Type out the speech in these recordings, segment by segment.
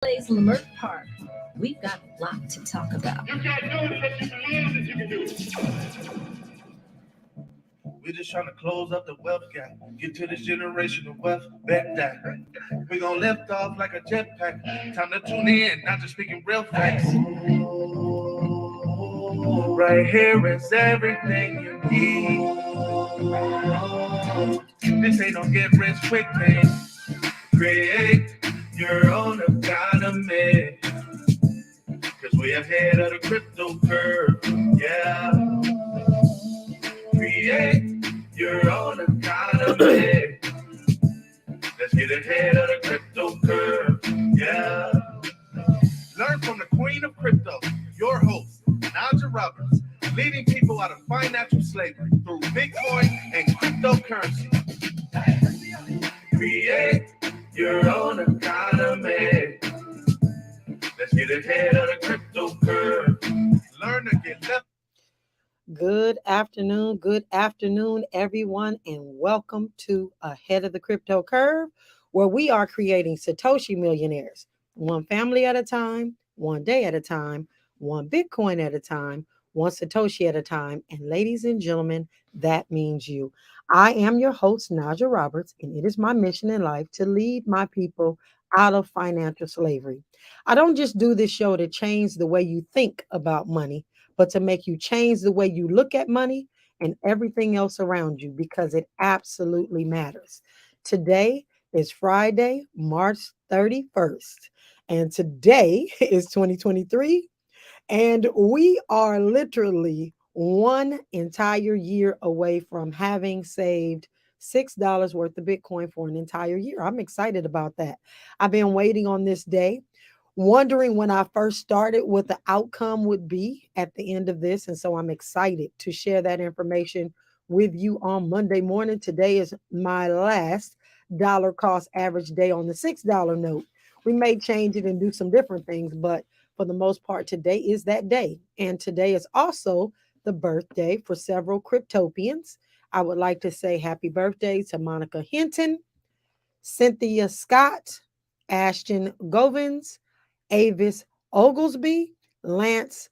Plays Lamert Park. We've got a lot to talk about. You can't do it unless you believe that you can do it. We're just trying to close up the wealth gap, get to this generational wealth back that. We're gonna lift off like a jetpack. Time to tune in, not just speaking real facts. Right here is everything you need. This ain't no get rich quick thing. Create your own economy. Cause we ahead of the crypto curve. Yeah. Create your own economy. Let's get ahead of the crypto curve. Yeah. Learn from the queen of crypto, your host, Najah Roberts, leading people out of financial slavery through Bitcoin and cryptocurrency. Create your own economy. Let's get ahead of the crypto curve. Learn to get left. Good afternoon, everyone, and welcome to Ahead of the Crypto Curve, where we are creating Satoshi millionaires, one family at a time, one day at a time, one Bitcoin at a time, one Satoshi at a time. And ladies and gentlemen, that means you. I am your host, Najah Roberts, and it is my mission in life to lead my people out of financial slavery. I don't just do this show to change the way you think about money, but to make you change the way you look at money and everything else around you because it absolutely matters. Today is Friday, March 31st, and today is 2023, and we are literally one entire year away from having saved $6 worth of Bitcoin for an entire year. I'm excited about that. I've been waiting on this day, wondering when I first started what the outcome would be at the end of this. And so I'm excited to share that information with you on Monday morning. Today is my last dollar cost average day on the $6 note. We may change it and do some different things, but for the most part, today is that day. And today is also the birthday for several cryptopians. I would like to say happy birthday to Monica Hinton, Cynthia Scott, Ashton Govins, Avis Oglesby, Lance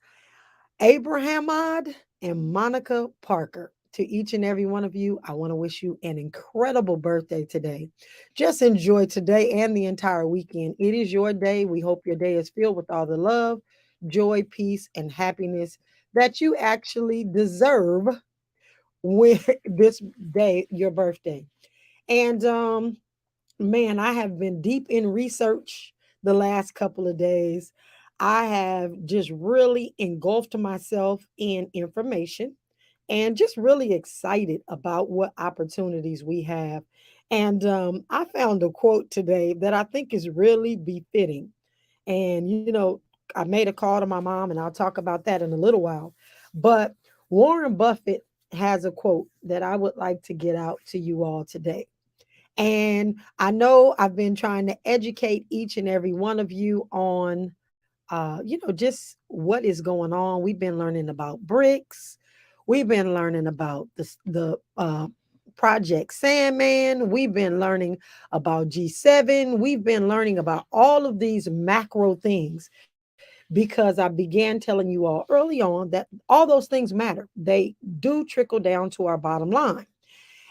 Abrahamad, and Monica Parker. To each and every one of you, I want to wish you an incredible birthday today. Just enjoy today and the entire weekend. It is your day. We hope your day is filled with all the love, joy, peace, and happiness that you actually deserve with this day, your birthday. And man, I have been deep in research the last couple of days. I have just really engulfed myself in information and just really excited about what opportunities we have. And I found a quote today that I think is really befitting. And, I made a call to my mom, and I'll talk about that in a little while. But Warren Buffett has a quote that I would like to get out to you all today. And I know I've been trying to educate each and every one of you on, just what is going on. We've been learning about BRICS. We've been learning about the Project Sandman. We've been learning about G7. We've been learning about all of these macro things because I began telling you all early on that all those things matter. They do trickle down to our bottom line.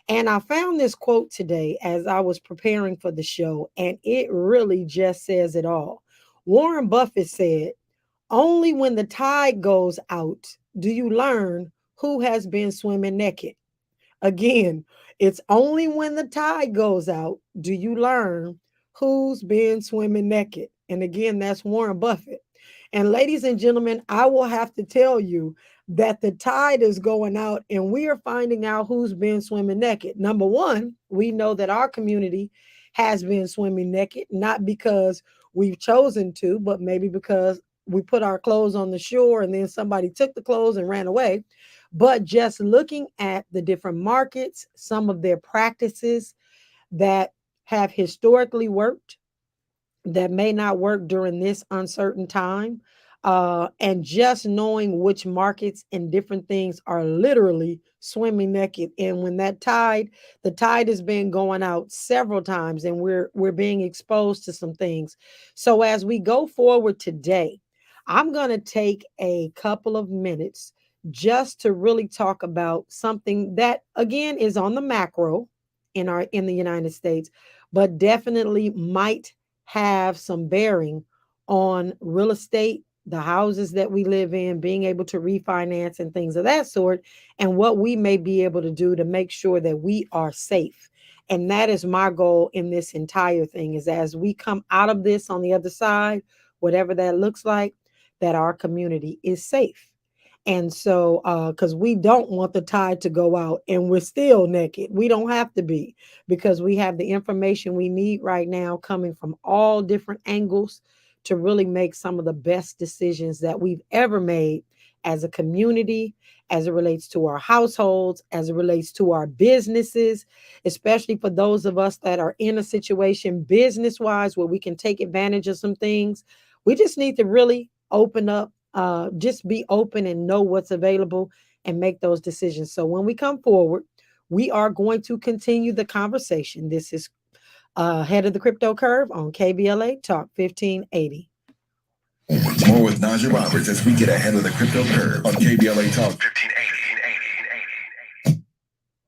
And I found this quote today as I was preparing for the show, and it really just says it all. Warren Buffett said, "Only when the tide goes out do you learn who has been swimming naked." Again, it's only when the tide goes out do you learn who's been swimming naked. And again, that's Warren Buffett. And ladies and gentlemen, I will have to tell you that the tide is going out and we are finding out who's been swimming naked. Number one, we know that our community has been swimming naked, not because we've chosen to, but maybe because we put our clothes on the shore and then somebody took the clothes and ran away. But just looking at the different markets, some of their practices that have historically worked, that may not work during this uncertain time. And just knowing which markets and different things are literally swimming naked. And when the tide has been going out several times, and we're being exposed to some things. So as we go forward today, I'm going to take a couple of minutes just to really talk about something that again is on the macro in the United States, but definitely might have some bearing on real estate, the houses that we live in, being able to refinance and things of that sort, and what we may be able to do to make sure that we are safe. And that is my goal in this entire thing, is as we come out of this on the other side, whatever that looks like, that our community is safe. And so, because we don't want the tide to go out and we're still naked. We don't have to be, because we have the information we need right now coming from all different angles to really make some of the best decisions that we've ever made as a community, as it relates to our households, as it relates to our businesses, especially for those of us that are in a situation business wise where we can take advantage of some things. We just need to really open up, just be open and know what's available and make those decisions. So when we come forward, we are going to continue the conversation. This is Head of the Crypto Curve on KBLA Talk 1580. More with Najah Roberts as we get ahead of the crypto curve on KBLA Talk 1580.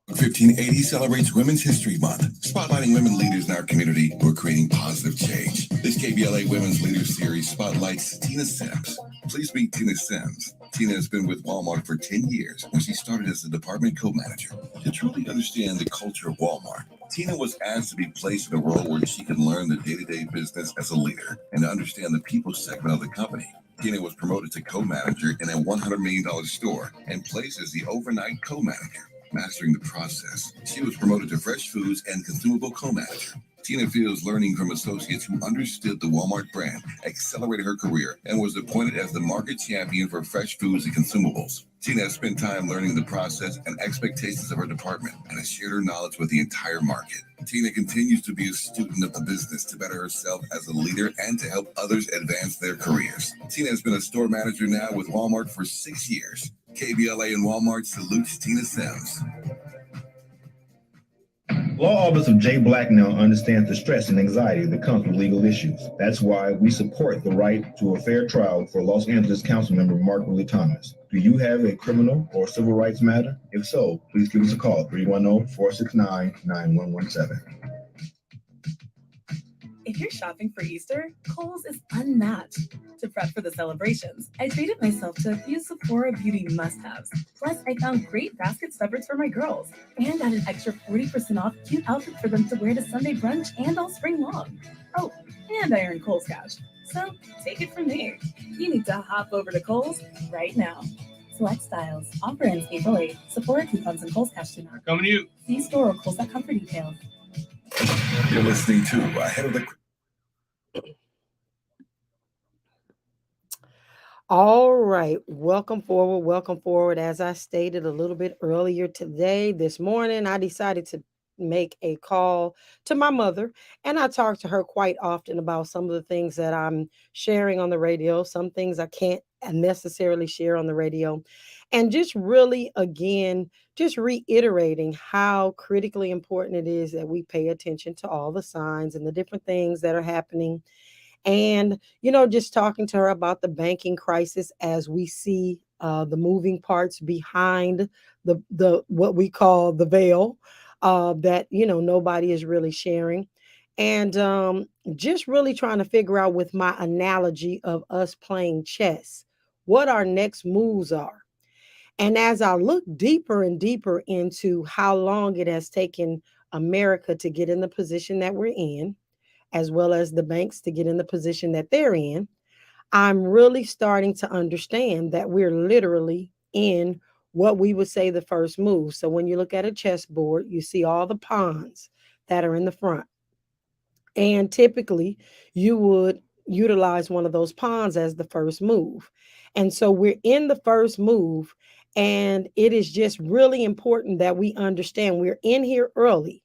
1580 celebrates Women's History Month, spotlighting women leaders in our community who are creating positive change. This KBLA Women's Leaders Series spotlights Tina Sims. Please meet Tina Sims. Tina has been with Walmart for 10 years, where she started as a department co-manager. To truly understand the culture of Walmart, Tina was asked to be placed in a role where she can learn the day-to-day business as a leader and to understand the people segment of the company. Tina was promoted to co-manager in a $100 million store and placed as the overnight co-manager. Mastering the process, she was promoted to fresh foods and consumable co-manager. Tina feels learning from associates who understood the Walmart brand accelerated her career and was appointed as the market champion for fresh foods and consumables. Tina has spent time learning the process and expectations of her department and has shared her knowledge with the entire market. Tina continues to be a student of the business to better herself as a leader and to help others advance their careers. Tina has been a store manager now with Walmart for 6 years. KBLA and Walmart salutes Tina Sims. Law Office of Jay Blacknell understands the stress and anxiety that comes with legal issues. That's why we support the right to a fair trial for Los Angeles Councilmember Mark Willie Thomas. Do you have a criminal or civil rights matter? If so, please give us a call, 310-469-9117. If you're shopping for Easter, Kohl's is unmatched. To prep for the celebrations, I treated myself to a few Sephora beauty must-haves. Plus, I found great basket stuffers for my girls and got an extra 40% off cute outfits for them to wear to Sunday brunch and all spring long. Oh, and I earned Kohl's Cash. So take it from me. You need to hop over to Kohl's right now. Select styles. Offer ends April 8th. Sephora coupons and Kohl's Cash do not. Coming to you. See store or Kohl's.com for details. You're listening to Ahead of the All right, welcome forward. Welcome forward. As I stated a little bit earlier today, this morning, I decided to make a call to my mother, and I talk to her quite often about some of the things that I'm sharing on the radio, some things I can't necessarily share on the radio, and just really, again, just reiterating how critically important it is that we pay attention to all the signs and the different things that are happening. And just talking to her about the banking crisis as we see the moving parts behind the what we call the veil, that nobody is really sharing. And just really trying to figure out, with my analogy of us playing chess, what our next moves are. And as I look deeper and deeper into how long it has taken America to get in the position that we're in, as well as the banks to get in the position that they're in, I'm really starting to understand that we're literally in what we would say the first move. So when you look at a chessboard, you see all the pawns that are in the front. And typically, you would utilize one of those pawns as the first move. And so we're in the first move, and it is just really important that we understand we're in here early.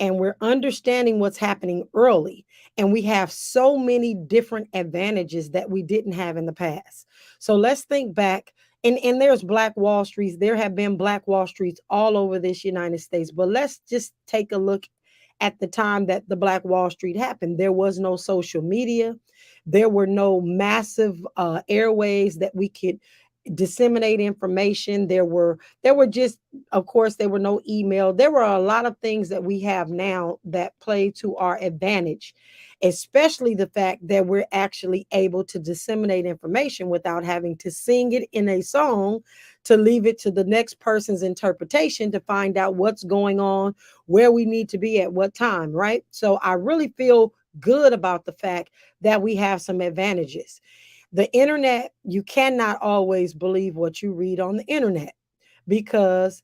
and we're understanding what's happening early. And we have so many different advantages that we didn't have in the past. So let's think back. And there's Black Wall Streets. There have been Black Wall Streets all over this United States. But let's just take a look at the time that the Black Wall Street happened. There was no social media. There were no massive airways that we could disseminate information. There were just, of course, there were no email. There were a lot of things that we have now that play to our advantage, especially the fact that we're actually able to disseminate information without having to sing it in a song to leave it to the next person's interpretation to find out what's going on, where we need to be at what time, right? So I really feel good about the fact that we have some advantages. The internet, you cannot always believe what you read on the internet, because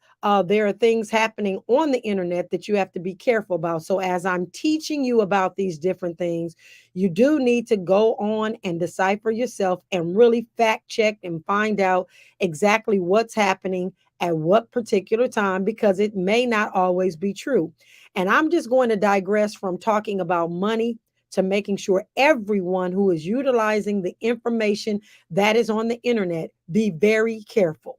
there are things happening on the internet that you have to be careful about. So, as I'm teaching you about these different things, you do need to go on and decipher yourself and really fact check and find out exactly what's happening at what particular time, because it may not always be true. And I'm just going to digress from talking about money to making sure everyone who is utilizing the information that is on the internet be very careful.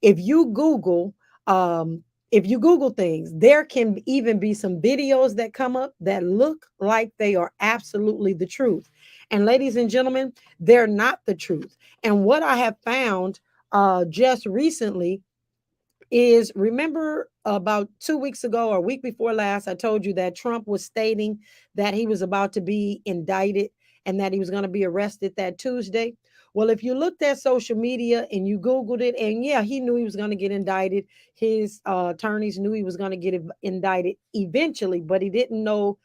If you Google, if you Google things, there can even be some videos that come up that look like they are absolutely the truth. And ladies and gentlemen, they're not the truth. And what I have found just recently is, remember about 2 weeks ago or a week before last, I told you that Trump was stating that he was about to be indicted and that he was going to be arrested that Tuesday. Well, if you looked at social media and you Googled it, and yeah, he knew he was going to get indicted. His attorneys knew he was going to get indicted eventually, but they didn't know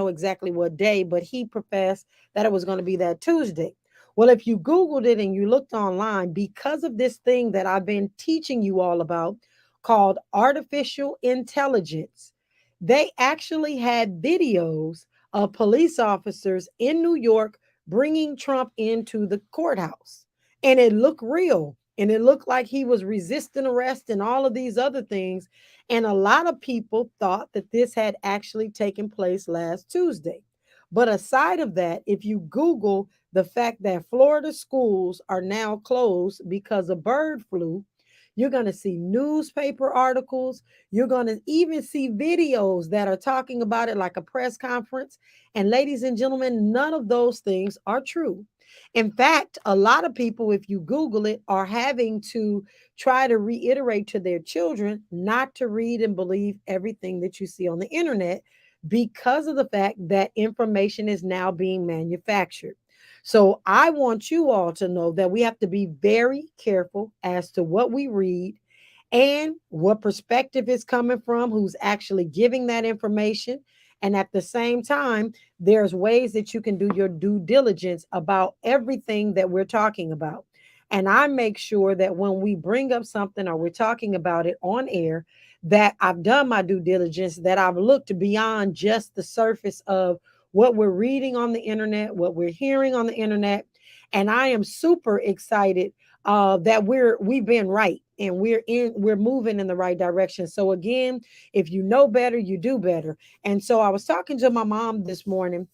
exactly what day, but he professed that it was going to be that Tuesday. Well, if you Googled it and you looked online, because of this thing that I've been teaching you all about called artificial intelligence, they actually had videos of police officers in New York bringing Trump into the courthouse. And it looked real. And it looked like he was resisting arrest and all of these other things. And a lot of people thought that this had actually taken place last Tuesday. But aside of that, if you Google the fact that Florida schools are now closed because of bird flu, you're going to see newspaper articles. You're going to even see videos that are talking about it, like a press conference. And ladies and gentlemen, none of those things are true. In fact, a lot of people, if you Google it, are having to try to reiterate to their children not to read and believe everything that you see on the internet, because of the fact that information is now being manufactured. So I want you all to know that we have to be very careful as to what we read and what perspective is coming from, who's actually giving that information. And at the same time, there's ways that you can do your due diligence about everything that we're talking about. And I make sure that when we bring up something or we're talking about it on air, that I've done my due diligence, that I've looked beyond just the surface of what we're reading on the internet, what we're hearing on the internet. And I am super excited that we've been right and we're moving in the right direction. So again, if you know better, you do better. And so I was talking to my mom this morning,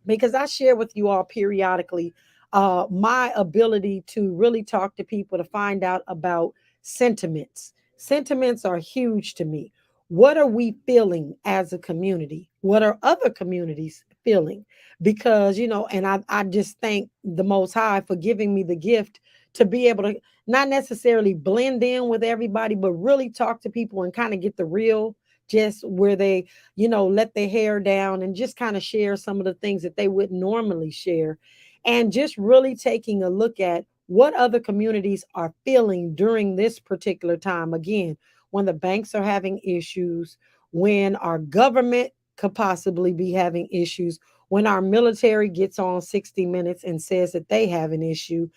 because I share with you all periodically my ability to really talk to people to find out about sentiments. Sentiments are huge to me. What are we feeling as a community? What are other communities feeling? Because, and I just thank the Most High for giving me the gift to be able to not necessarily blend in with everybody, but really talk to people and kind of get the real, just where they let their hair down and just kind of share some of the things that they wouldn't normally share. And just really taking a look at what other communities are feeling during this particular time. Again, when the banks are having issues, when our government could possibly be having issues, when our military gets on 60 Minutes and says that they have an issue,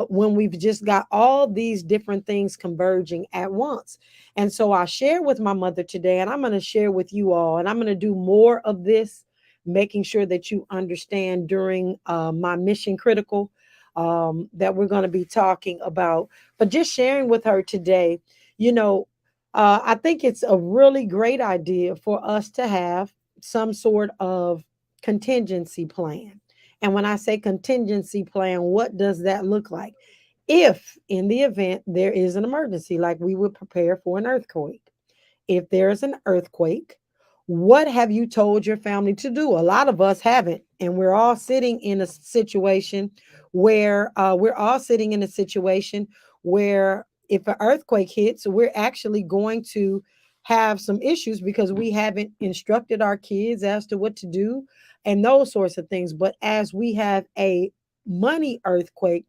when we've just got all these different things converging at once. And so I share with my mother today, and I'm going to share with you all, and I'm going to do more of this, making sure that you understand during my mission critical that we're going to be talking about. But just sharing with her today, you know, I think it's a really great idea for us to have some sort of contingency plan. And when I say contingency plan, what does that look like? If in the event there is an emergency, like we would prepare for an earthquake, if there's an earthquake, what have you told your family to do? A lot of us haven't. And we're all sitting in a situation where if an earthquake hits, we're actually going to have some issues because we haven't instructed our kids as to what to do and those sorts of things. But as we have a money earthquake,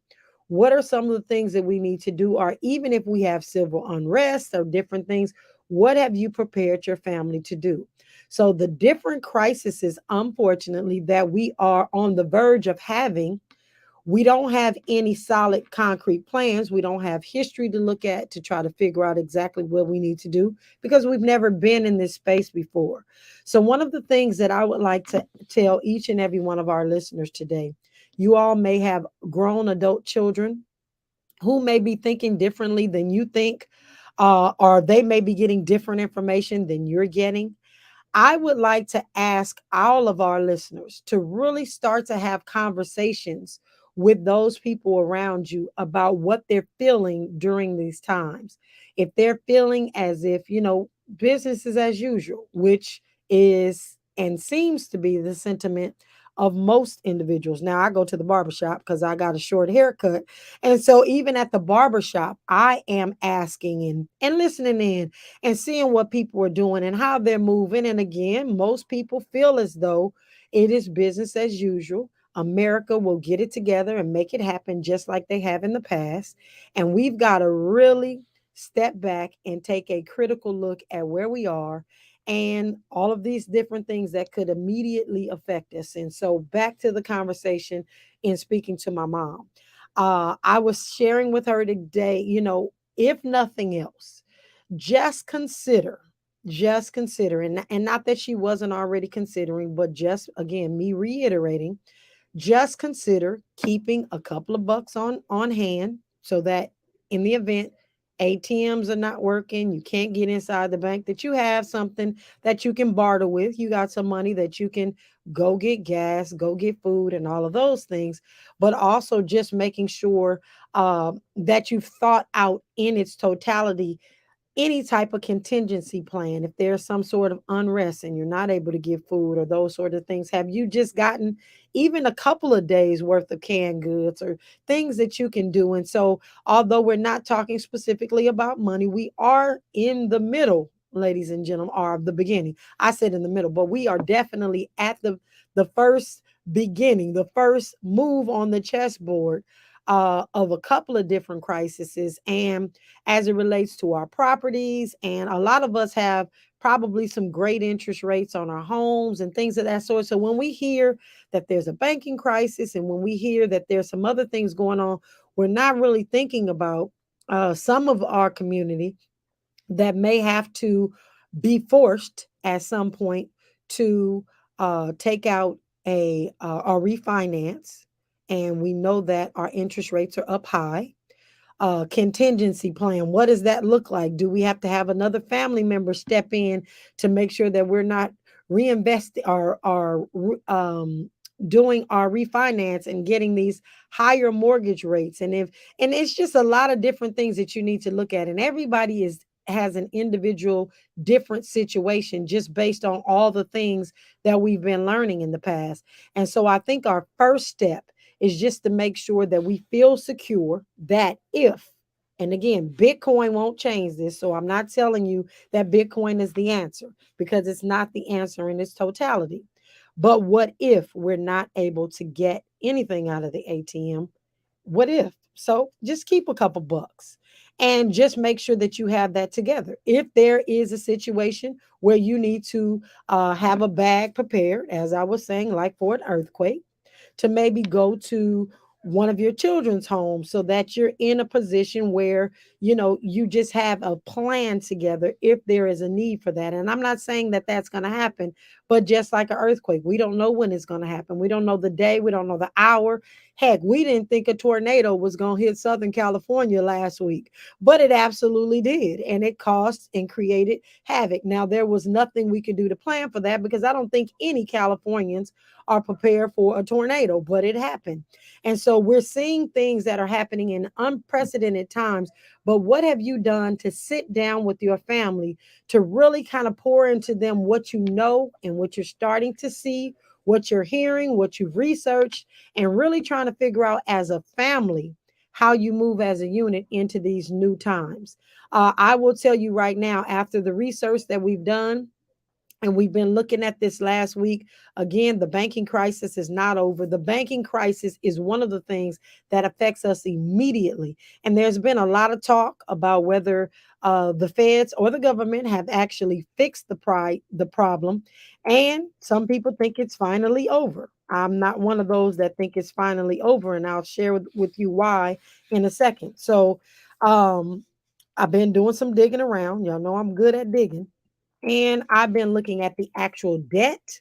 what are some of the things that we need to do? Or even if we have civil unrest or different things, what have you prepared your family to do? So, the different crises, unfortunately, that we are on the verge of having, we don't have any solid concrete plans. We don't have history to look at to try to figure out exactly what we need to do because we've never been in this space before. So, one of the things that I would like to tell each and every one of our listeners today, you all may have grown adult children who may be thinking differently than you think, or they may be getting different information than you're getting. I would like to ask all of our listeners to really start to have conversations with those people around you about what they're feeling during these times. If they're feeling as if, business is as usual, which is and seems to be the sentiment of most individuals. Now, I go to the barbershop because I got a short haircut. And so, even at the barbershop, I am asking and listening in and seeing what people are doing and how they're moving. And again, most people feel as though it is business as usual. America will get it together and make it happen just like they have in the past. And we've got to really step back and take a critical look at where we are and all of these different things that could immediately affect us. And so, back to the conversation in speaking to my mom. I was sharing with her today, if nothing else, just consider and not that she wasn't already considering, but just again me reiterating, just consider keeping a couple of bucks on hand so that in the event ATMs are not working, you can't get inside the bank, that you have something that you can barter with. You got some money that you can go get gas, go get food, and all of those things. But also just making sure that you've thought out in its totality any type of contingency plan. If there's some sort of unrest and you're not able to get food or those sort of things, have you just gotten even a couple of days worth of canned goods or things that you can do? And so, although we're not talking specifically about money, we are in the middle, ladies and gentlemen, or the beginning. I said in the middle, but we are definitely at the first beginning, the first move on the chessboard of a couple of different crises. And as it relates to our properties. And a lot of us have probably some great interest rates on our homes and things of that sort. So when we hear that there's a banking crisis and when we hear that there's some other things going on, we're not really thinking about some of our community that may have to be forced at some point to take out a refinance. And we know that our interest rates are up high. Contingency plan. What does that look like? Do we have to have another family member step in to make sure that we're not reinvesting or doing our refinance and getting these higher mortgage rates? And it's just a lot of different things that you need to look at. And everybody has an individual different situation just based on all the things that we've been learning in the past. And so I think our first step is just to make sure that we feel secure that if, and again, Bitcoin won't change this. So I'm not telling you that Bitcoin is the answer because it's not the answer in its totality. But what if we're not able to get anything out of the ATM? What if? So just keep a couple bucks and just make sure that you have that together. If there is a situation where you need to have a bag prepared, as I was saying, like for an earthquake, to maybe go to one of your children's homes so that you're in a position where you just have a plan together if there is a need for that. And I'm not saying that that's going to happen, but just like an earthquake, we don't know when it's going to happen. We don't know the day, we don't know the hour. Heck, we didn't think a tornado was going to hit Southern California last week, but it absolutely did. And it caused and created havoc. Now, there was nothing we could do to plan for that because I don't think any Californians are prepared for a tornado, but it happened. And so we're seeing things that are happening in unprecedented times. But what have you done to sit down with your family to really kind of pour into them what you know and what you're starting to see, what you're hearing, what you've researched, and really trying to figure out as a family how you move as a unit into these new times? I will tell you right now, after the research that we've done, and we've been looking at this last week. Again, the banking crisis is not over. The banking crisis is one of the things that affects us immediately. And there's been a lot of talk about whether the feds or the government have actually fixed the problem. And some people think it's finally over. I'm not one of those that think it's finally over. And I'll share with you why in a second. So um, I've been doing some digging around. Y'all know I'm good at digging. And I've been looking at the actual debt.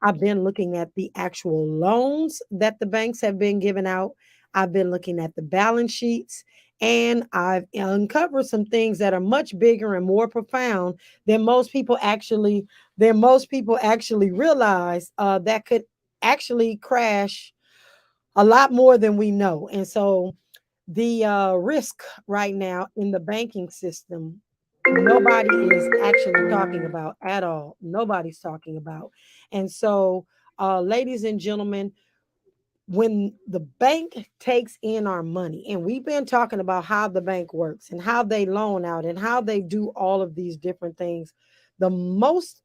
I've been looking at the actual loans that the banks have been giving out. I've been looking at the balance sheets. And I've uncovered some things that are much bigger and more profound than most people actually realize that could actually crash a lot more than we know. And so the risk right now in the banking system, nobody is actually talking about at all. Nobody's talking about. And so, ladies and gentlemen, when the bank takes in our money, and we've been talking about how the bank works and how they loan out and how they do all of these different things, the most,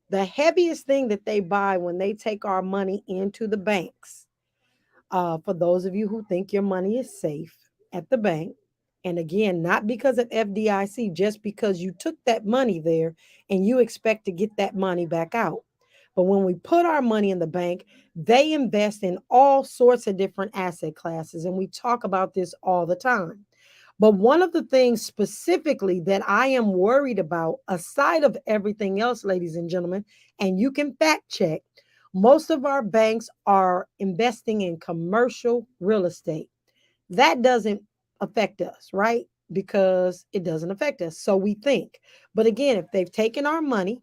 the heaviest thing that they buy when they take our money into the banks, for those of you who think your money is safe at the bank, and again, not because of FDIC, just because you took that money there and you expect to get that money back out. But when we put our money in the bank, they invest in all sorts of different asset classes. And we talk about this all the time. But one of the things specifically that I am worried about, aside of everything else, ladies and gentlemen, and you can fact check, most of our banks are investing in commercial real estate. That doesn't affect us, right? Because it doesn't affect us. So we think. But again, if they've taken our money,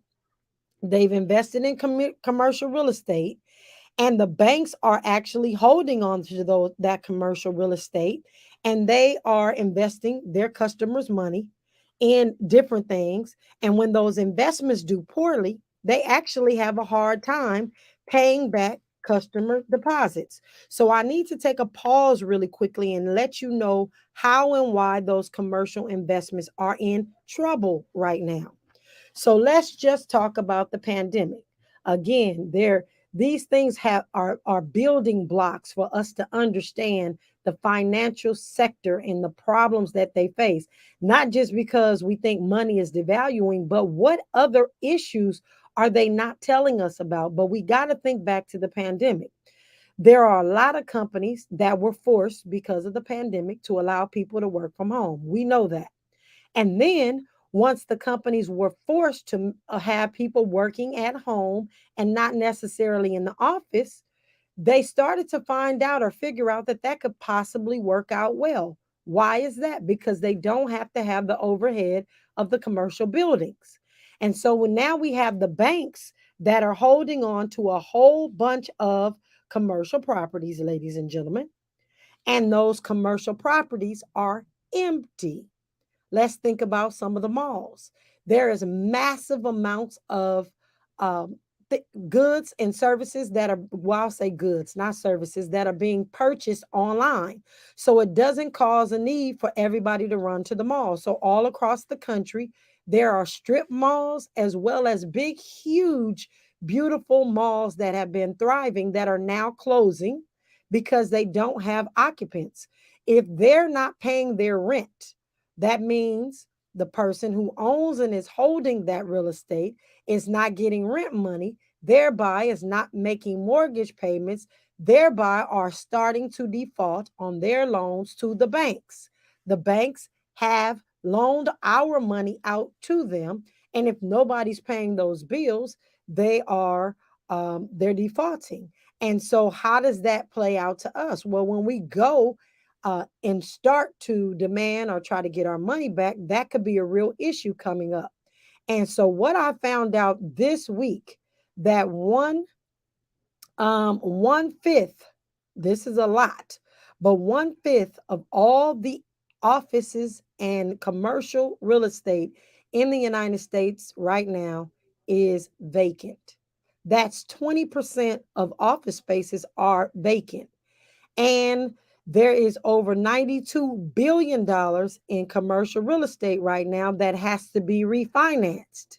they've invested in commercial real estate, and the banks are actually holding on to that commercial real estate, and they are investing their customers' money in different things. And when those investments do poorly, they actually have a hard time paying back customer deposits. So I need to take a pause really quickly and let you know how and why those commercial investments are in trouble right now. So let's just talk about the pandemic. Again, these things are building blocks for us to understand the financial sector and the problems that they face. Not just because we think money is devaluing, but what other issues are they not telling us about? But we got to think back to the pandemic. There are a lot of companies that were forced because of the pandemic to allow people to work from home. We know that. And then once the companies were forced to have people working at home and not necessarily in the office, they started to find out or figure out that that could possibly work out well. Why is that? Because they don't have to have the overhead of the commercial buildings. And so now we have the banks that are holding on to a whole bunch of commercial properties, ladies and gentlemen. And those commercial properties are empty. Let's think about some of the malls. There is massive amounts of um, goods and services that are, well, I'll say goods, not services, that are being purchased online. So it doesn't cause a need for everybody to run to the mall. So all across the country, there are strip malls as well as big, huge, beautiful malls that have been thriving that are now closing because they don't have occupants. If they're not paying their rent, that means the person who owns and is holding that real estate is not getting rent money, thereby is not making mortgage payments, thereby are starting to default on their loans to the banks. The banks have loaned our money out to them, and if nobody's paying those bills, they're defaulting. And so how does that play out to us? Well, when we go and start to demand or try to get our money back, that could be a real issue coming up. And so what I found out this week, that 1/5, this is a lot, but 1/5 of all the offices and commercial real estate in the United States right now is vacant. That's 20% of office spaces are vacant. And there is over $92 billion in commercial real estate right now that has to be refinanced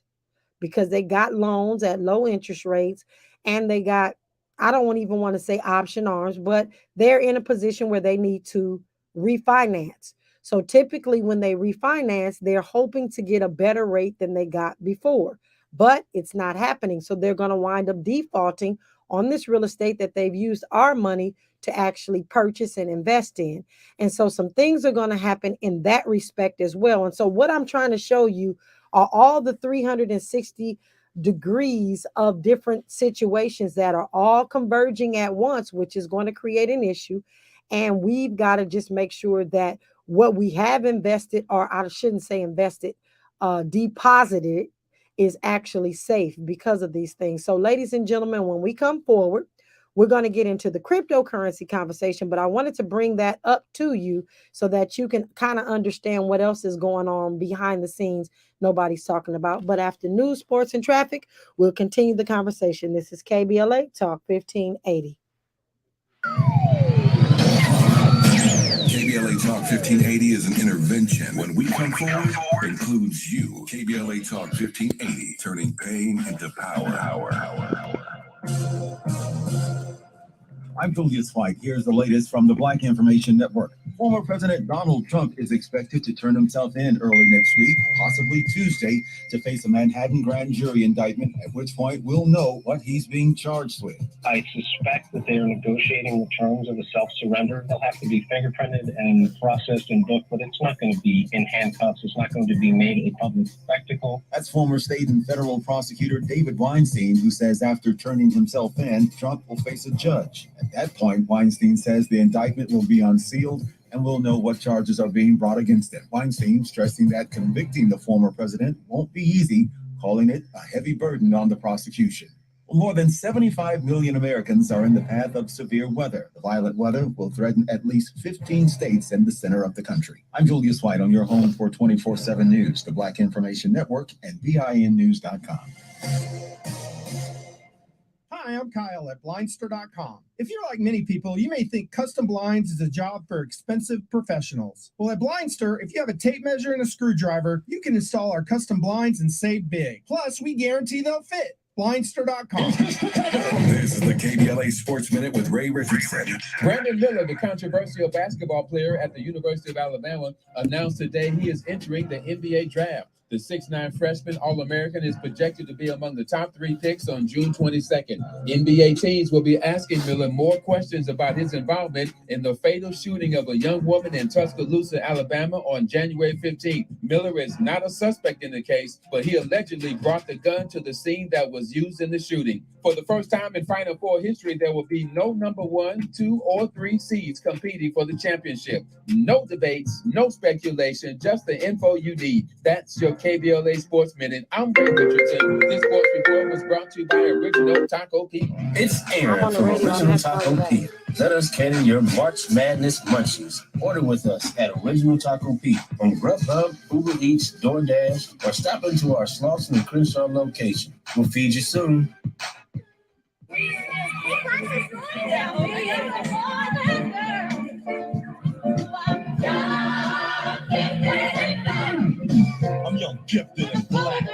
because they got loans at low interest rates and they got, I don't even want to say option arms, but they're in a position where they need to refinance. So typically when they refinance, they're hoping to get a better rate than they got before, but it's not happening. So they're going to wind up defaulting on this real estate that they've used our money to actually purchase and invest in. And so some things are going to happen in that respect as well. And so what I'm trying to show you are all the 360 degrees of different situations that are all converging at once, which is going to create an issue. And we've got to just make sure that what we have invested, or I shouldn't say invested, deposited, is actually safe because of these things. So ladies and gentlemen, when we come forward, we're going to get into the cryptocurrency conversation, but I wanted to bring that up to you so that you can kind of understand what else is going on behind the scenes nobody's talking about. But after news, sports, and traffic, we'll continue the conversation. This is KBLA Talk 1580. KBLA Talk 1580 is an intervention. When we come forward, includes you. KBLA Talk 1580, turning pain into power. I'm Julius White. Here's the latest from the Black Information Network. Former President Donald Trump is expected to turn himself in early next week, possibly Tuesday, to face a Manhattan grand jury indictment, at which point we'll know what he's being charged with. I suspect that they are negotiating the terms of the self-surrender. They'll have to be fingerprinted and processed and booked, but it's not going to be in handcuffs. It's not going to be made a public spectacle. That's former state and federal prosecutor David Weinstein, who says after turning himself in, Trump will face a judge. At that point, Weinstein says the indictment will be unsealed and we'll know what charges are being brought against him. Weinstein stressing that convicting the former president won't be easy, calling it a heavy burden on the prosecution. More than 75 million Americans are in the path of severe weather. The violent weather will threaten at least 15 states in the center of the country. I'm Julius White on your home for 24/7 News, the Black Information Network, and BINnews.com. Hi, I'm Kyle at Blindster.com. If you're like many people, you may think custom blinds is a job for expensive professionals. Well, at Blindster, if you have a tape measure and a screwdriver, you can install our custom blinds and save big. Plus, we guarantee they'll fit. Blindster.com. This is the KBLA Sports Minute with Ray Richardson. Brandon Miller, the controversial basketball player at the University of Alabama, announced today he is entering the NBA draft. The 6'9" freshman All-American is projected to be among the top 3 picks on June 22nd. NBA teams will be asking Miller more questions about his involvement in the fatal shooting of a young woman in Tuscaloosa, Alabama on January 15th. Miller is not a suspect in the case, but he allegedly brought the gun to the scene that was used in the shooting. For the first time in Final Four history, there will be no number 1, 2, or 3 seeds competing for the championship. No debates, no speculation, just the info you need. That's your KBLA Sports Minute. I'm Ray Richardson. This sports report was brought to you by Original Taco Pizza. It's Aaron from Original Taco Pizza. Let us cater your March Madness munchies. Order with us at Original Taco Pizza from Grubhub, Uber Eats, DoorDash, or stop into our Slauson and Crenshaw location. We'll feed you soon. I'm young, gifted, and black.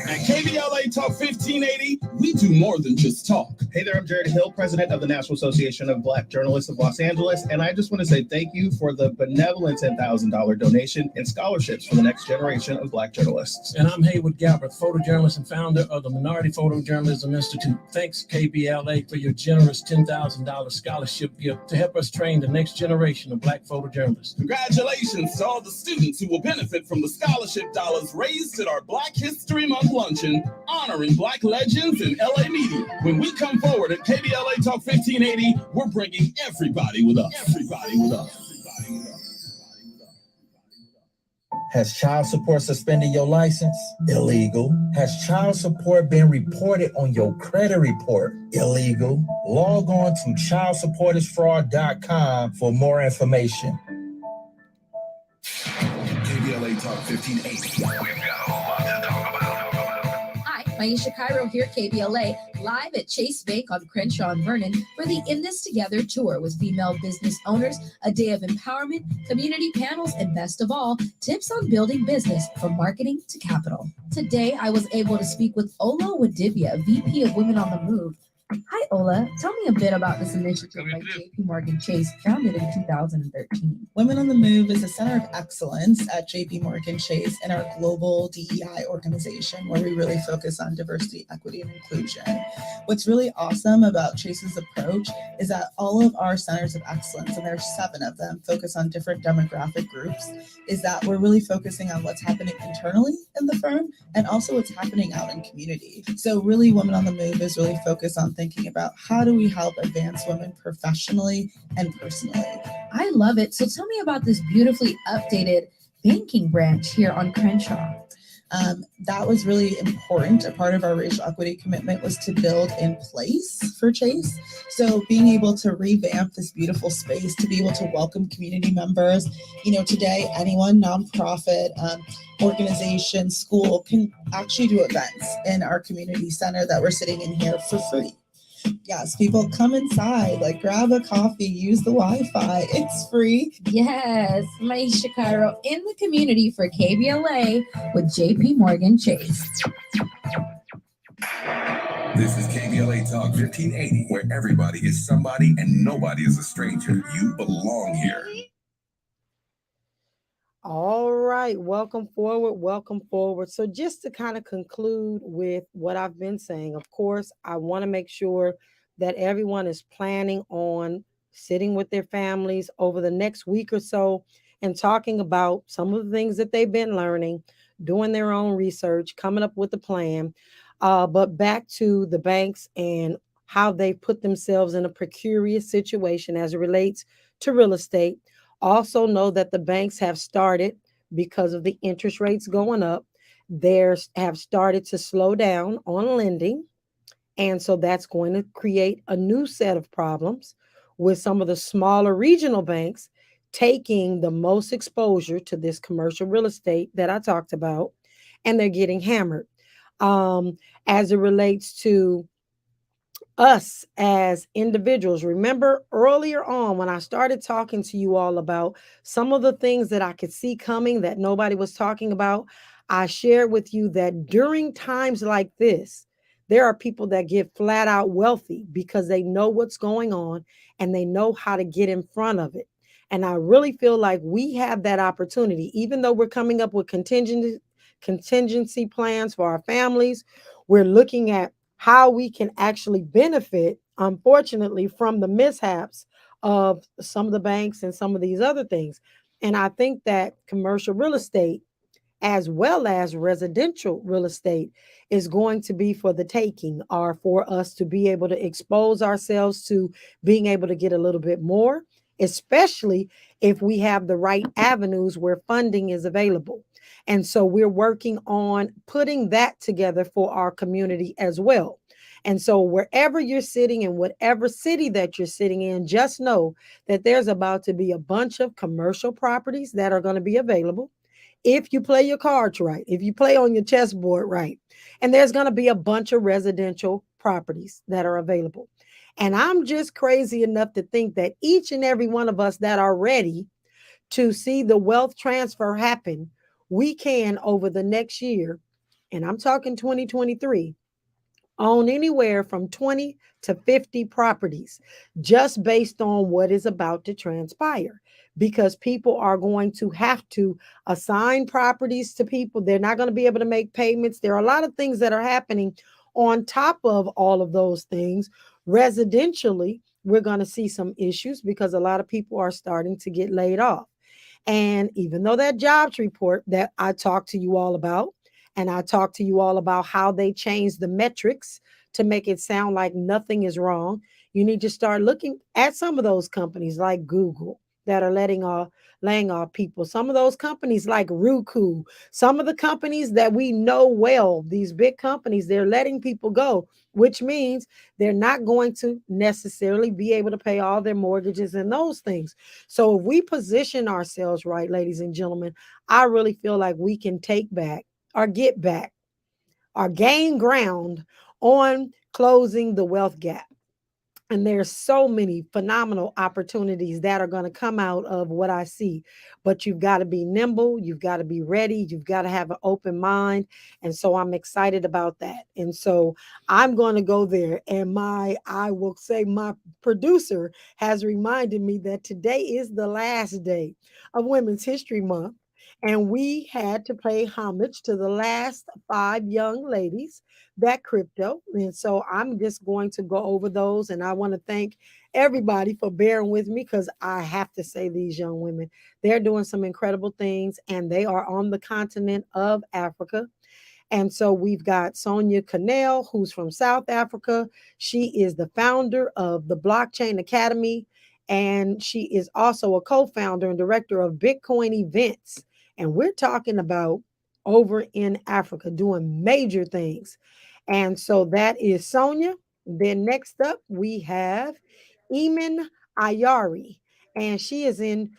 At KBLA Talk 1580, we do more than just talk. Hey there, I'm Jared Hill, president of the National Association of Black Journalists of Los Angeles, and I just want to say thank you for the benevolent $10,000 donation and scholarships for the next generation of Black journalists. And I'm Haywood Galbraith, photojournalist and founder of the Minority Photojournalism Institute. Thanks, KBLA, for your generous $10,000 scholarship gift to help us train the next generation of Black photojournalists. Congratulations to all the students who will benefit from the scholarship dollars raised at our Black History Month luncheon, honoring Black legends in LA KBLA Media. When we come forward at KBLA Talk 1580, we're bringing everybody with us. Everybody with us. Has child support suspended your license? Illegal. Has child support been reported on your credit report? Illegal. Log on to childsupportisfraud.com for more information. KBLA Talk 1580. We've got a lot to talk about. Hi, Maisha Cairo here, KBLA, live at Chase Bank on Crenshaw and Vernon for the In This Together tour with female business owners, a day of empowerment, community panels, and best of all, tips on building business from marketing to capital. Today, I was able to speak with Ola Wadivia, VP of Women on the Move. Hi, Ola. Tell me a bit about this initiative by JP Morgan Chase, founded in 2013. Women on the Move is a center of excellence at JP Morgan Chase and our global DEI organization, where we really focus on diversity, equity, and inclusion. What's really awesome about Chase's approach is that all of our centers of excellence, and there's 7 of them, focus on different demographic groups, is that we're really focusing on what's happening internally in the firm and also what's happening out in community. So really, Women on the Move is really focused on thinking about how do we help advance women professionally and personally. I love it. So tell me about this beautifully updated banking branch here on Crenshaw. That was really important. A part of our racial equity commitment was to build in place for Chase. So being able to revamp this beautiful space, to be able to welcome community members, today anyone, nonprofit, organization, school can actually do events in our community center that we're sitting in here for free. Yes, people come inside, grab a coffee, use the Wi-Fi. It's free. Yes, Maisha Cairo in the community for KBLA with JP Morgan Chase. This is KBLA Talk 1580, where everybody is somebody and nobody is a stranger. You belong here. All right, welcome forward, welcome forward. So just to kind of conclude with what I've been saying, of course, I want to make sure that everyone is planning on sitting with their families over the next week or so and talking about some of the things that they've been learning, doing their own research, coming up with a plan. But back to the banks and how they put themselves in a precarious situation as it relates to real estate. Also know that the banks have started, because of the interest rates going up, they have started to slow down on lending. And so that's going to create a new set of problems with some of the smaller regional banks taking the most exposure to this commercial real estate that I talked about, and they're getting hammered. As it relates to us as individuals, remember earlier on when I started talking to you all about some of the things that I could see coming that nobody was talking about, I shared with you that during times like this, there are people that get flat out wealthy because they know what's going on and they know how to get in front of it. And I really feel like we have that opportunity, even though we're coming up with contingency plans for our families. We're looking at how we can actually benefit, unfortunately, from the mishaps of some of the banks and some of these other things. And I think that commercial real estate, as well as residential real estate, is going to be for the taking, or for us to be able to expose ourselves to being able to get a little bit more, especially if we have the right avenues where funding is available. And so we're working on putting that together for our community as well. And so wherever you're sitting, in whatever city that you're sitting in, just know that there's about to be a bunch of commercial properties that are going to be available if you play your cards right, if you play on your chessboard right. And there's going to be a bunch of residential properties that are available. And I'm just crazy enough to think that each and every one of us that are ready to see the wealth transfer happen, we can, over the next year, and I'm talking 2023, own anywhere from 20 to 50 properties just based on what is about to transpire, because people are going to have to assign properties to people. They're not going to be able to make payments. There are a lot of things that are happening on top of all of those things. Residentially, we're going to see some issues because a lot of people are starting to get laid off. And even though that jobs report that I talked to you all about, and I talked to you all about how they changed the metrics to make it sound like nothing is wrong. You need to start looking at some of those companies like Google that are laying off people. Some of those companies like Roku, some of the companies that we know well, these big companies, they're letting people go, which means they're not going to necessarily be able to pay all their mortgages and those things. So if we position ourselves right, ladies and gentlemen, I really feel like we can take back or get back or gain ground on closing the wealth gap. And there's so many phenomenal opportunities that are going to come out of what I see. But you've got to be nimble, you've got to be ready, you've got to have an open mind. And so I'm excited about that. And so I'm going to go there. And I will say my producer has reminded me that today is the last day of Women's History Month. And we had to pay homage to the last 5 young ladies that crypto. And so I'm just going to go over those. And I want to thank everybody for bearing with me because I have to say these young women, they're doing some incredible things and they are on the continent of Africa. And so we've got Sonia Cannell, who's from South Africa. She is the founder of the Blockchain Academy, and she is also a co-founder and director of Bitcoin Events. And we're talking about over in Africa doing major things. And so that is Sonia. Then next up, we have Eamon Ayari, and she is in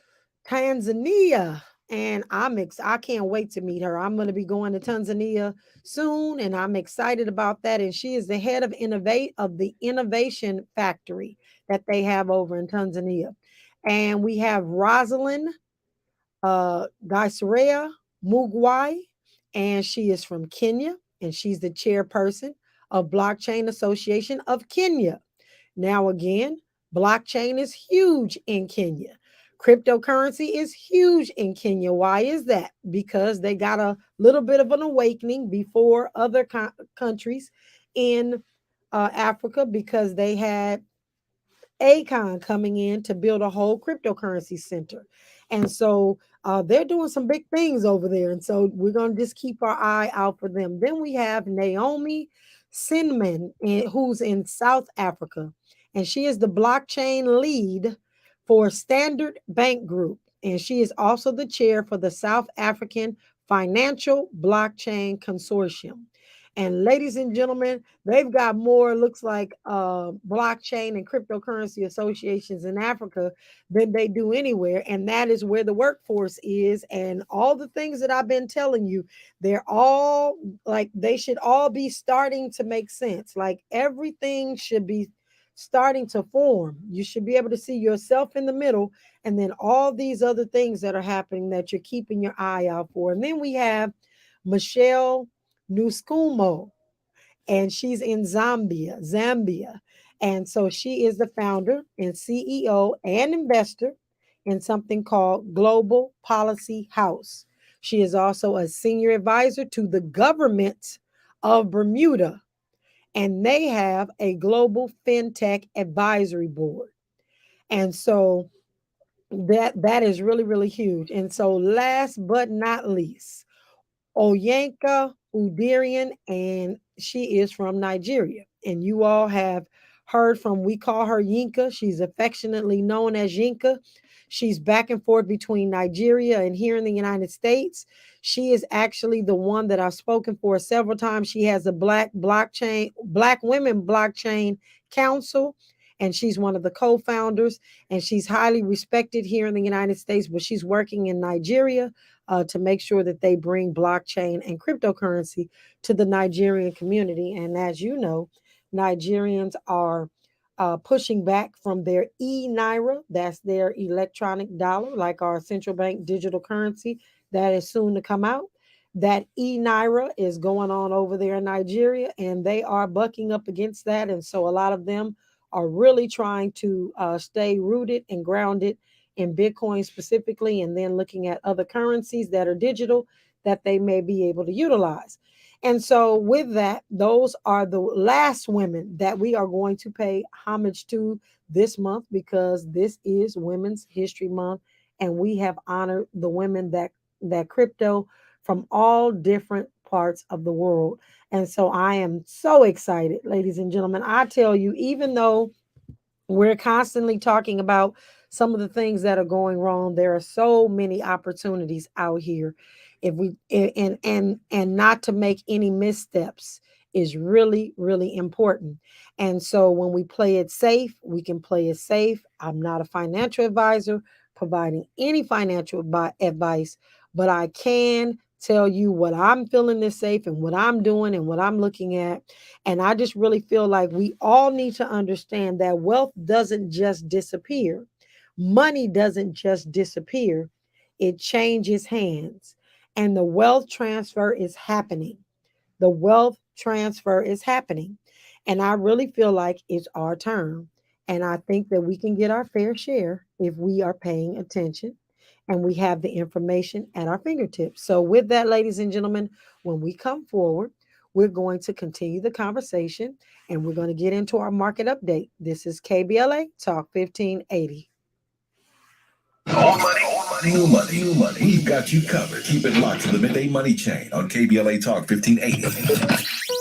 Tanzania. And I can't wait to meet her. I'm going to be going to Tanzania soon, and I'm excited about that. And she is the head of the innovation factory that they have over in Tanzania. And we have Rosalind Gaisarea Mugwai, and she is from Kenya, and she's the chairperson of Blockchain Association of Kenya. Now, again, blockchain is huge in Kenya. Cryptocurrency is huge in Kenya. Why is that? Because they got a little bit of an awakening before other countries in Africa because they had Akon coming in to build a whole cryptocurrency center. And so they're doing some big things over there. And so we're going to just keep our eye out for them. Then we have Naomi Sinman, who's in South Africa. And she is the blockchain lead for Standard Bank Group. And she is also the chair for the South African Financial Blockchain Consortium. And ladies and gentlemen, they've got more, looks like blockchain and cryptocurrency associations in Africa than they do anywhere. And that is where the workforce is. And all the things that I've been telling you, they're all like, they should all be starting to make sense. Like everything should be starting to form. You should be able to see yourself in the middle. And then all these other things that are happening that you're keeping your eye out for. And then we have Michelle Nuskumo, and she's in Zambia. And so she is the founder and CEO and investor in something called Global Policy House. She is also a senior advisor to the government of Bermuda, and they have a global fintech advisory board. And so that is really, really huge. And so last but not least, Oyanka Udirian, and she is from Nigeria. And you all have heard from, we call her Yinka. She's affectionately known as Yinka. She's back and forth between Nigeria and here in the United States. She is actually the one that I've spoken for several times. She has a Black Women Blockchain Council, and she's one of the co-founders, and she's highly respected here in the United States, but she's working in Nigeria to make sure that they bring blockchain and cryptocurrency to the Nigerian community. And as you know, Nigerians are pushing back from their e-naira, that's their electronic dollar, like our central bank digital currency that is soon to come out. That e-naira is going on over there in Nigeria, and they are bucking up against that. And so a lot of them are really trying to stay rooted and grounded in Bitcoin specifically, and then looking at other currencies that are digital that they may be able to utilize. And so with that, those are the last women that we are going to pay homage to this month, because this is Women's History Month, and we have honored the women that crypto from all different parts of the world. And so I am so excited, ladies and gentlemen. I tell you, even though we're constantly talking about some of the things that are going wrong, there are so many opportunities out here. If we and not to make any missteps is really, really important. And so when we play it safe, we can play it safe. I'm not a financial advisor providing any financial advice, but I can tell you what I'm feeling is safe and what I'm doing and what I'm looking at. And I just really feel like we all need to understand that wealth doesn't just disappear. Money doesn't just disappear. It changes hands. And the wealth transfer is happening. The wealth transfer is happening. And I really feel like it's our turn. And I think that we can get our fair share if we are paying attention and we have the information at our fingertips. So, with that, ladies and gentlemen, when we come forward, we're going to continue the conversation and we're going to get into our market update. This is KBLA Talk 1580. Old money, new money, new money. We've got you covered. Keep it locked to the Midday Money Chain on KBLA Talk 1580.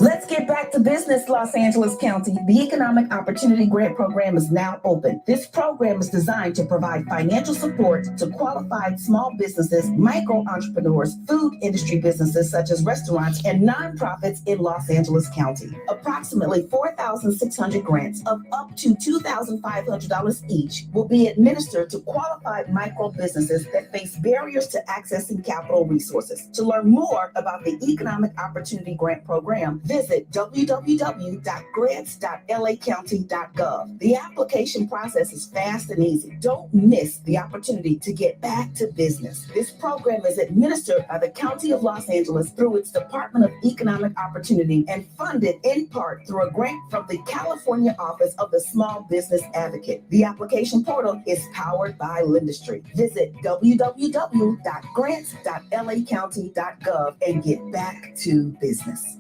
Let's get back to business, Los Angeles County. The Economic Opportunity Grant Program is now open. This program is designed to provide financial support to qualified small businesses, micro entrepreneurs, food industry businesses such as restaurants, and nonprofits in Los Angeles County. Approximately 4,600 grants of up to $2,500 each will be administered to qualified micro businesses that face barriers to accessing capital resources. To learn more about the Economic Opportunity Grant Program, visit www.grants.lacounty.gov. The application process is fast and easy. Don't miss the opportunity to get back to business. This program is administered by the County of Los Angeles through its Department of Economic Opportunity and funded in part through a grant from the California Office of the Small Business Advocate. The application portal is powered by Lindustry. Visit www.grants.lacounty.gov and get back to business.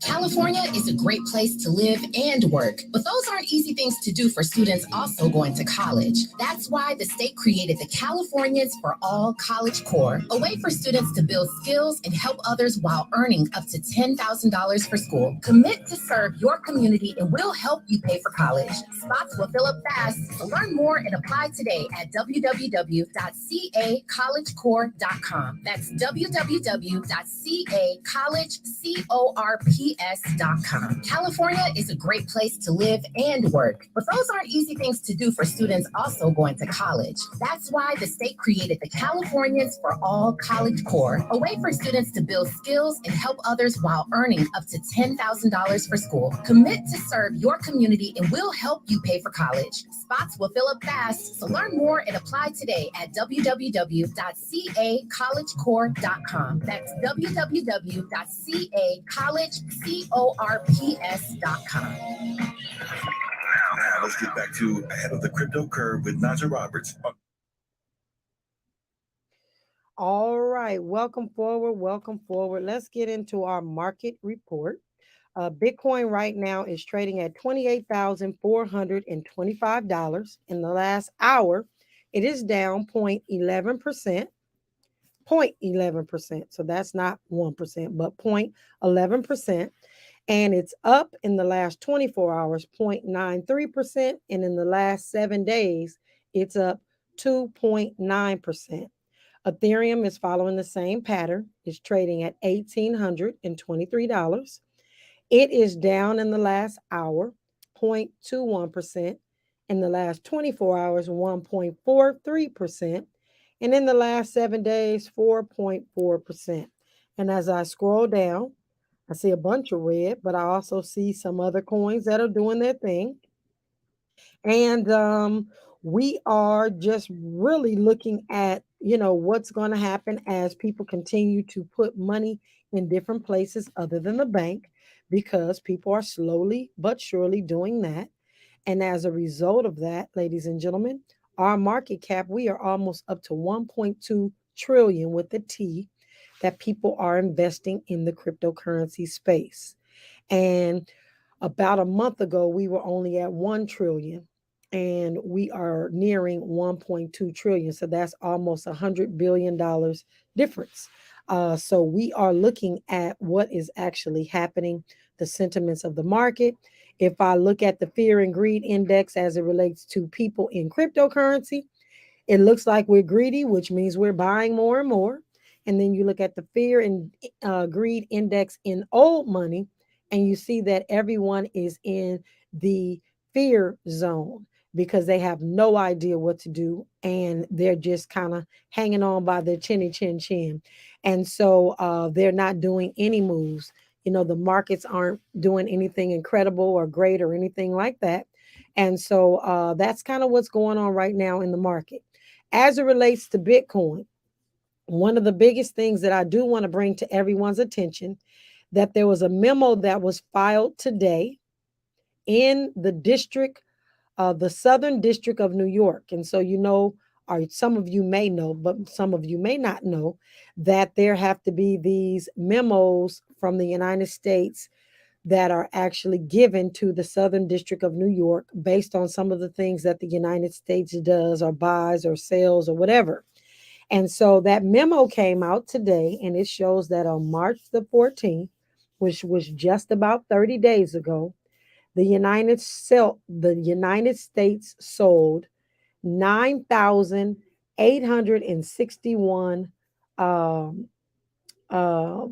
California is a great place to live and work, but those aren't easy things to do for students also going to college. That's why the state created the Californians for All College Corps, a way for students to build skills and help others while earning up to $10,000 for school. Commit to serve your community and we'll help you pay for college. Spots will fill up fast, so learn more and apply today at www.cacollegecorps.com. That's www.cacollegecorps.com. California is a great place to live and work, but those aren't easy things to do for students also going to college. That's why the state created the Californians for All College Corps, a way for students to build skills and help others while earning up to $10,000 for school. Commit to serve your community and we'll help you pay for college. Spots will fill up fast, so learn more and apply today at www.cacollegecorps.com. That's www.cacollegecorps.com. Now let's get back to Ahead of the Crypto Curve with Najah Roberts. All right, welcome forward, welcome forward. Let's get into our market report. Bitcoin right now is trading at $28,425. In the last hour, it is down 0.11%. 0.11%. So that's not 1%, but 0.11%. And it's up in the last 24 hours, 0.93%. And in the last 7 days, it's up 2.9%. Ethereum is following the same pattern. It's trading at $1,823. It is down in the last hour, 0.21%. In the last 24 hours, 1.43%. And in the last 7 days, 4.4%. And as I scroll down, I see a bunch of red, but I also see some other coins that are doing their thing. And we are just really looking at, what's going to happen as people continue to put money in different places other than the bank, because people are slowly but surely doing that. And as a result of that, ladies and gentlemen, our market cap, we are almost up to 1.2 trillion with the T that people are investing in the cryptocurrency space. And about a month ago, we were only at 1 trillion and we are nearing 1.2 trillion. So that's almost $100 billion difference. So we are looking at what is actually happening, the sentiments of the market. If I look at the fear and greed index as it relates to people in cryptocurrency, it looks like we're greedy, which means we're buying more and more. And then you look at the fear and greed index in old money, and you see that everyone is in the fear zone because they have no idea what to do and they're just kind of hanging on by their chinny chin chin. And so they're not doing any moves. You know, the markets aren't doing anything incredible or great or anything like that. And so that's kind of what's going on right now in the market. As it relates to Bitcoin, one of the biggest things that I do want to bring to everyone's attention that there was a memo that was filed today in the Southern District of New York. And so, you know, or some of you may know, but some of you may not know that there have to be these memos from the United States that are actually given to the Southern District of New York based on some of the things that the United States does or buys or sells or whatever. And so that memo came out today, and it shows that on March the 14th, which was just about 30 days ago, the United States sold 9,861 um, uh,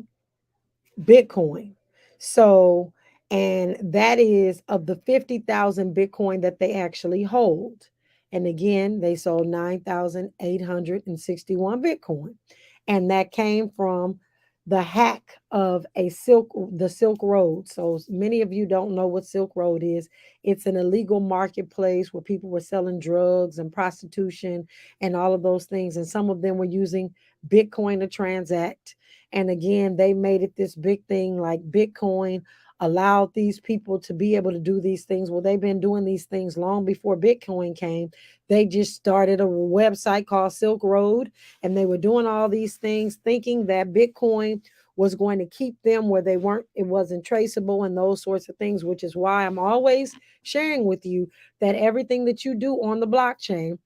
Bitcoin. So, and that is of the 50,000 Bitcoin that they actually hold. And again, they sold 9,861 Bitcoin. And that came from the hack of the Silk Road. So many of you don't know what Silk Road is. It's an illegal marketplace where people were selling drugs and prostitution and all of those things. And some of them were using Bitcoin to transact. And again, they made it this big thing like Bitcoin allowed these people to be able to do these things. Well, they've been doing these things long before Bitcoin came. They just started a website called Silk Road, and they were doing all these things thinking that Bitcoin was going to keep them where they weren't, it wasn't traceable and those sorts of things, which is why I'm always sharing with you that everything that you do on the blockchain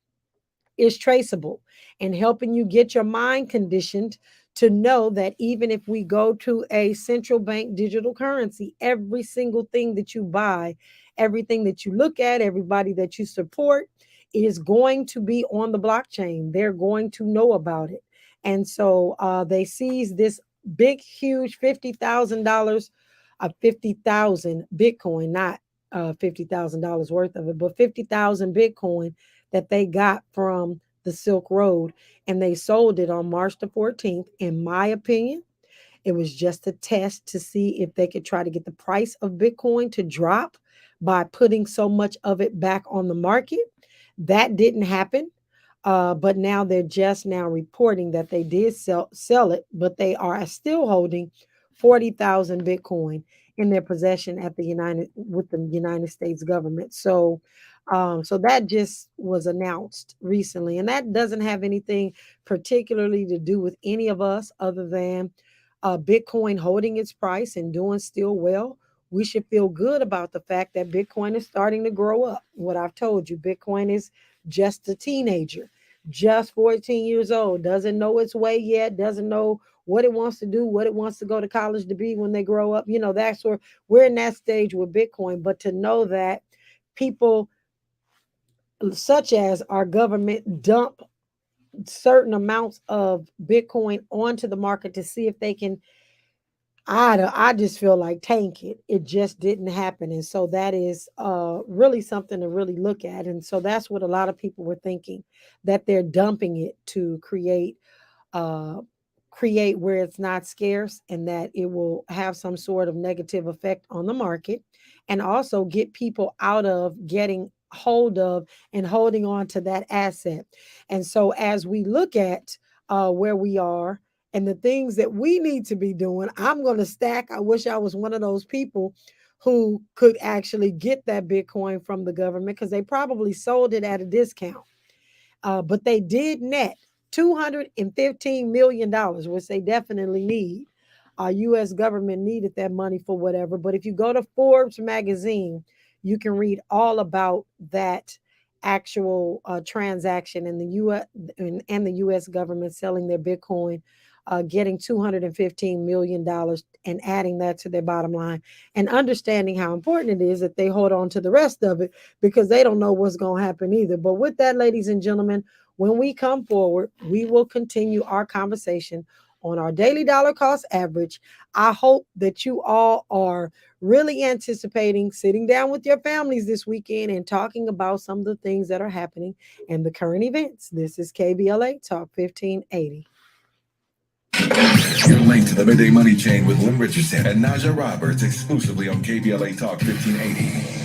is traceable and helping you get your mind conditioned to know that even if we go to a central bank digital currency, every single thing that you buy, everything that you look at, everybody that you support is going to be on the blockchain. They're going to know about it. And so they seized this big, huge $50,000, 50,000 Bitcoin, not $50,000 worth of it, but 50,000 Bitcoin that they got from the Silk Road, and they sold it on March the 14th. In my opinion, it was just a test to see if they could try to get the price of Bitcoin to drop by putting so much of it back on the market. That didn't happen. But now they're just now reporting that they did sell it, but they are still holding 40,000 Bitcoin in their possession at the United States government. So so that just was announced recently, and that doesn't have anything particularly to do with any of us other than Bitcoin holding its price and doing still well. We should feel good about the fact that Bitcoin is starting to grow up. What I've told you, Bitcoin is just a teenager, just 14 years old, doesn't know its way yet, doesn't know what it wants to do, what it wants to go to college to be when they grow up. You know, that's where we're in that stage with Bitcoin. But to know that people such as our government dump certain amounts of Bitcoin onto the market to see if they can, I just feel like tank it. It just didn't happen. And so that is really something to really look at. And so that's what a lot of people were thinking, that they're dumping it to uh, create where it's not scarce and that it will have some sort of negative effect on the market and also get people out of getting hold of and holding on to that asset. And so as we look at where we are and the things that we need to be doing, I'm going to stack. I wish I was one of those people who could actually get that Bitcoin from the government because they probably sold it at a discount. But they did net $215 million, which they definitely need. U.S. government needed that money for whatever. But if you go to Forbes magazine, you can read all about that actual transaction in the U.S. and the U.S. government selling their Bitcoin getting $215 million and adding that to their bottom line, and understanding how important it is that they hold on to the rest of it, because they don't know what's going to happen either. But with that, ladies and gentlemen, when we come forward, we will continue our conversation on our daily dollar cost average. I hope that you all are really anticipating sitting down with your families this weekend and talking about some of the things that are happening and the current events. This is KBLA Talk 1580. You're linked to the Midday Money Chain with Lynn Richardson and Najah Roberts exclusively on KBLA Talk 1580.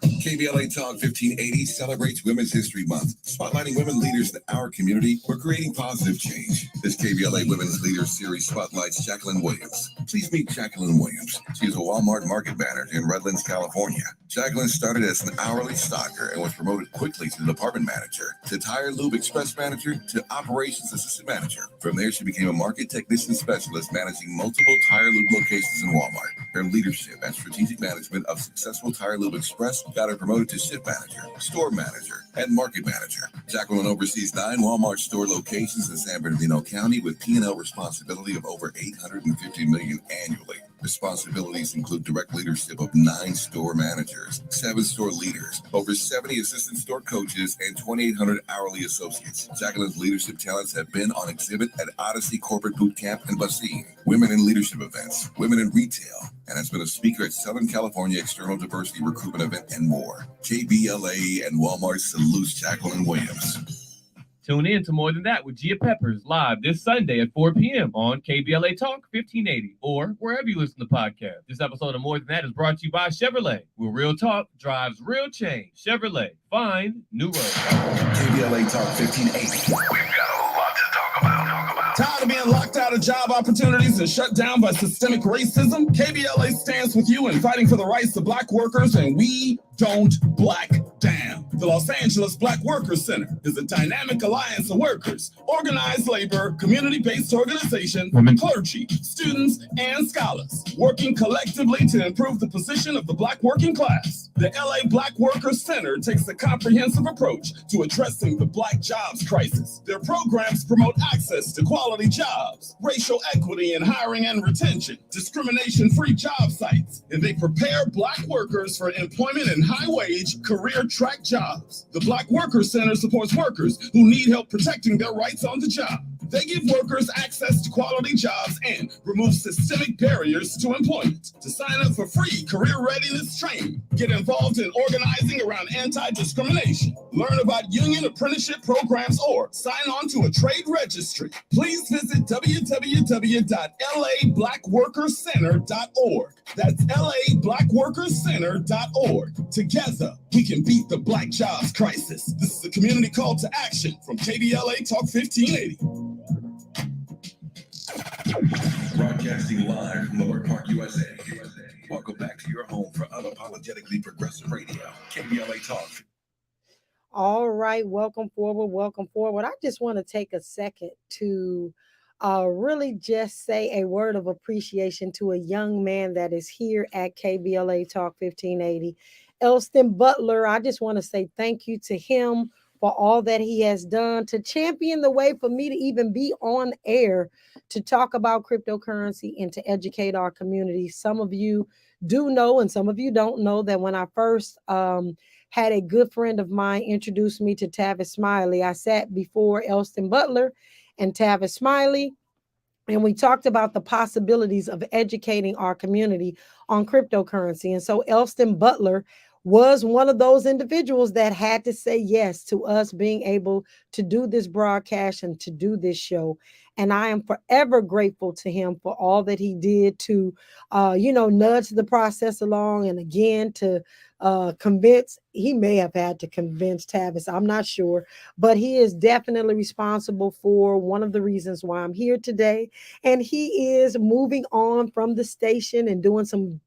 KBLA Talk 1580 celebrates Women's History Month, spotlighting women leaders in our community who are creating positive change. This KBLA Women's Leaders Series spotlights Jacqueline Williams. Please meet Jacqueline Williams. She is a Walmart market manager in Redlands, California. Jacqueline started as an hourly stocker and was promoted quickly to department manager, to Tire Lube Express manager, to operations assistant manager. From there, she became a market technician specialist managing multiple Tire Lube locations in Walmart. Her leadership and strategic management of successful Tire Lube Express got her promoted to shift manager, store manager, and market manager. Jacqueline oversees 9 Walmart store locations in San Bernardino County with P&L responsibility of over $850 million annually. Responsibilities include direct leadership of 9 store managers, 7 store leaders, over 70 assistant store coaches, and 2,800 hourly associates. Jacqueline's leadership talents have been on exhibit at Odyssey Corporate Boot Camp in Basine, Women in Leadership events, Women in Retail, and has been a speaker at Southern California External Diversity Recruitment Event and more. KBLA and Walmart salutes Jacqueline Williams. Tune in to More Than That with Gia Peppers live this Sunday at 4 p.m. on KBLA Talk 1580 or wherever you listen to podcasts. This episode of More Than That is brought to you by Chevrolet, where real talk drives real change. Chevrolet, find new road. KBLA Talk 1580. We've got a lot to talk about. Tired of being locked out of job opportunities and shut down by systemic racism? KBLA stands with you in fighting for the rights of Black workers, and we don't black down. The Los Angeles Black Workers Center is a dynamic alliance of workers, organized labor, community-based organization, clergy, students, and scholars, working collectively to improve the position of the Black working class. The LA Black Workers Center takes a comprehensive approach to addressing the Black jobs crisis. Their programs promote access to quality jobs, racial equity in hiring and retention, discrimination-free job sites, and they prepare Black workers for employment in high-wage, career-track jobs. The Black Workers Center supports workers who need help protecting their rights on the job. They give workers access to quality jobs and remove systemic barriers to employment. To sign up for free career readiness training, get involved in organizing around anti-discrimination, learn about union apprenticeship programs, or sign on to a trade registry, please visit www.lablackworkerscenter.org. That's lablackworkerscenter.org. Together, we can beat the Black jobs crisis. This is a community call to action from KBLA Talk 1580. Broadcasting live from Lower Park, USA. Welcome back to your home for unapologetically progressive radio, KBLA Talk. All right, welcome forward. I just want to take a second to really just say a word of appreciation to a young man that is here at KBLA Talk 1580, Elston Butler. I just want to say thank you to him for all that he has done to champion the way for me to even be on air to talk about cryptocurrency and to educate our community. Some of you do know, and some of you don't know, that when I first had a good friend of mine introduce me to Tavis Smiley, I sat before Elston Butler and Tavis Smiley, and we talked about the possibilities of educating our community on cryptocurrency. And so Elston Butler was one of those individuals that had to say yes to us being able to do this broadcast and to do this show. And I am forever grateful to him for all that he did to, nudge the process along. And again, to he may have had to convince Tavis, I'm not sure, but he is definitely responsible for one of the reasons why I'm here today. And he is moving on from the station and doing some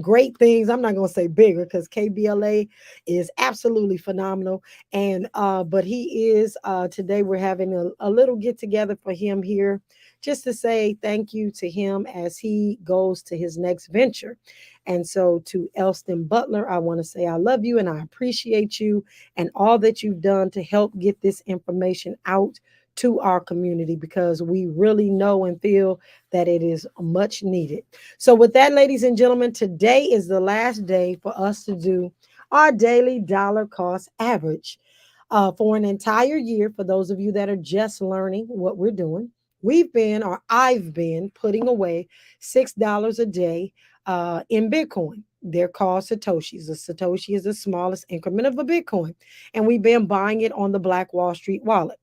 great things. I'm not going to say bigger because KBLA is absolutely phenomenal. And but he is today we're having a little get together for him here just to say thank you to him as he goes to his next venture. And so to Elston Butler, I want to say I love you and I appreciate you and all that you've done to help get this information out to our community because we really know and feel that it is much needed. So with that, ladies and gentlemen, today is the last day for us to do our daily dollar cost average. For an entire year, for those of you that are just learning what we're doing, I've been putting away $6 a day in Bitcoin. They're called Satoshis. A Satoshi is the smallest increment of a Bitcoin. And we've been buying it on the Black Wall Street wallet.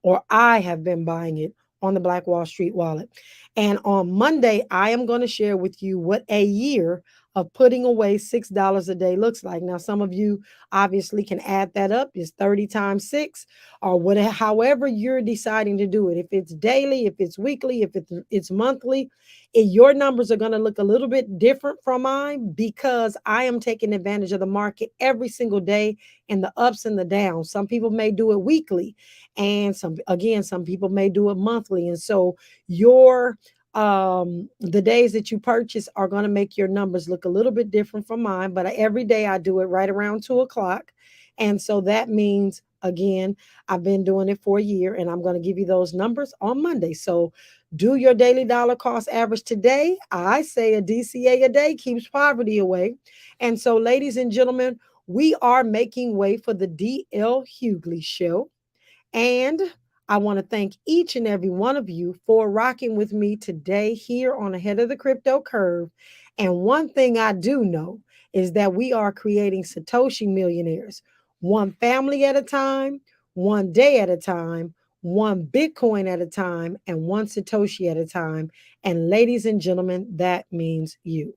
Or I have been buying it on the Black Wall Street wallet. And on Monday, I am going to share with you what a year of putting away $6 a day looks like. Now, some of you obviously can add that up. It's 30 times 6 or whatever, however you're deciding to do it. If it's daily, if it's weekly, if it's monthly, your numbers are going to look a little bit different from mine because I am taking advantage of the market every single day and the ups and the downs. Some people may do it weekly and some people may do it monthly. And so the days that you purchase are going to make your numbers look a little bit different from mine, but every day I do it right around 2:00. And so that means, again, I've been doing it for a year and I'm going to give you those numbers on Monday. So do your daily dollar cost average today. I say a DCA a day keeps poverty away. And so, ladies and gentlemen, we are making way for the D.L. Hughley Show. And I want to thank each and every one of you for rocking with me today here on Ahead of the Crypto Curve. And one thing I do know is that we are creating Satoshi millionaires, one family at a time, one day at a time, one Bitcoin at a time, and one Satoshi at a time. And ladies and gentlemen, that means you.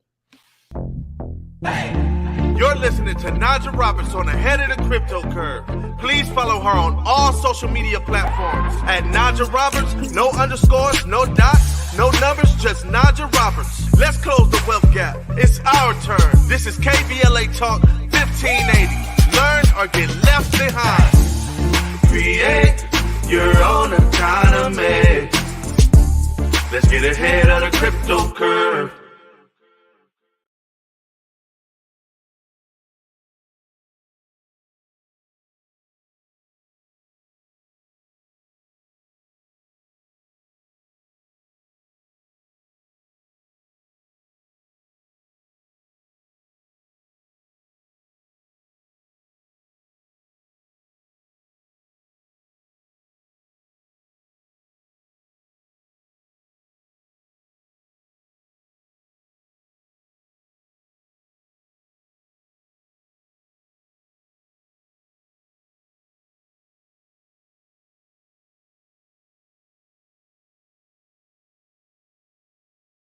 You're listening to Najah Roberts on Ahead of the Crypto Curve. Please follow her on all social media platforms at Najah Roberts. No underscores, no dots, no numbers, just Najah Roberts. Let's close the wealth gap. It's our turn. This is KBLA Talk 1580. Learn or get left behind. Create your own economy. Let's get ahead of the crypto curve.